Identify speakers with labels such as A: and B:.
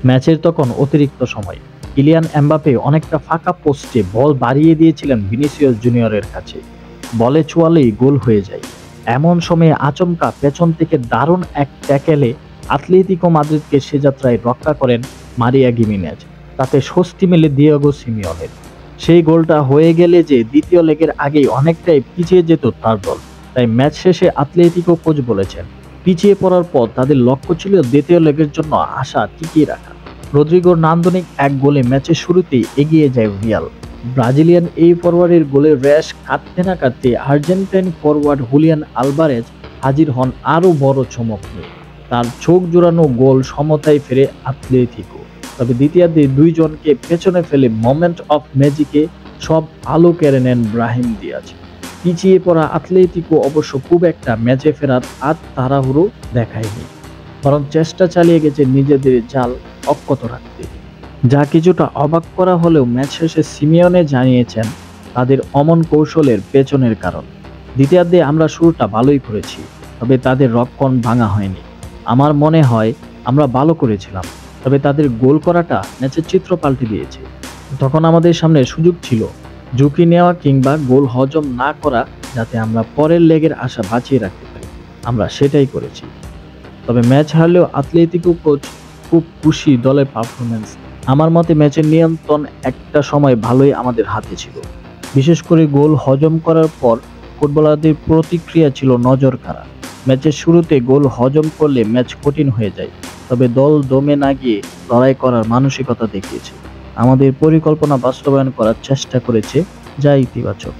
A: ম্যাচের তখন অতিরিক্ত সময়। কিলিয়ান এমবাপ্পে অনেকটা ফাঁকা পোস্টে বল বাড়িয়ে দিয়েছিলেন ভিনিসিয়াস জুনিয়রের কাছে। বলে ছোঁয়ালেই গোল হয়ে যায়। এমন সময়ে আচমকা পেছন থেকে দারুণ এক ট্যাকেলে আতলেতিকো মাদ্রিদকে সে যাত্রায় রক্ষা করেন মারিয়া গিমিনেজ। তাতে স্বস্তি মেলে দিয়েগো সিমিওনের। সেই গোলটা হয়ে গেলে যে দ্বিতীয় লেগের আগেই অনেকটাই পিছিয়ে যেত তার দল। তাই ম্যাচ শেষে আতলেতিকো কোচ বলেছেন, পিছিয়ে পড়ার পর তাদের লক্ষ্য ছিল দ্বিতীয় লেগের জন্য আশা টিকিয়ে রাখা। রদ্রিগোর নান্দনিক এক গোলে ম্যাচের শুরুতেই এগিয়ে যায় রিয়াল। ব্রাজিলিয়ান এই ফরোয়ার্ডের গোলের রেশ কাটতে না কাটতে আর্জেন্টাইন ফরোয়ার্ড হুলিয়ান আলভারেজ হাজির হন আরও বড় চমক নিয়ে। তার চোখ জোড়ানো গোল সমতায় ফেরে আতলেতিকো। তবে দ্বিতীয়ার্ধে দুইজনকে পেছনে ফেলে মোমেন্ট অফ ম্যাজিকে সব আলো কেড়ে নেন ব্রাহিম দিয়াজ। পিছিয়ে পড়া আতলেতিকো অবশ্য খুব একটা ম্যাচে ফেরার আর তাড়াহুড়ো দেখায়নি, বরং চেষ্টা চালিয়ে গেছে নিজেদের জাল অক্ষত রাখতে। যা কিছুটা অবাক করা হলেও ম্যাচ শেষে সিমিওনে জানিয়েছেন তাদের অমন কৌশলের পেছনের কারণ। দ্বিতীয়ার্ধে আমরা শুরুটা ভালোই করেছি, তবে তাদের রক্ষণ ভাঙা হয়নি। আমার মনে হয় আমরা ভালো করেছিলাম, তবে তাদের গোল করাটা ম্যাচের চিত্র পাল্টে দিয়েছে। তখন আমাদের সামনে সুযোগ ছিল ঝুঁকি নেওয়া কিংবা গোল হজম না করা, যাতে আমরা পরের লেগের আশা বাঁচিয়ে রাখতে পারি। আমরা সেটাই করেছি। তবে ম্যাচ হারলেও আতলেতিকো কোচ খুব খুশি দলের পারফরম্যান্স। আমার মতে ম্যাচের নিয়ন্ত্রণ একটা সময় ভালোই আমাদের হাতে ছিল। বিশেষ করে গোল হজম করার পর ফুটবলারদের প্রতিক্রিয়া ছিল নজর কাড়া। ম্যাচের শুরুতে গোল হজম করলে ম্যাচ কঠিন হয়ে যায়, তবে দল দমে না গিয়ে লড়াই করার মানসিকতা দেখিয়েছে। আমাদের পরিকল্পনা বাস্তবায়ন করার চেষ্টা করেছে, যা ইতিবাচক।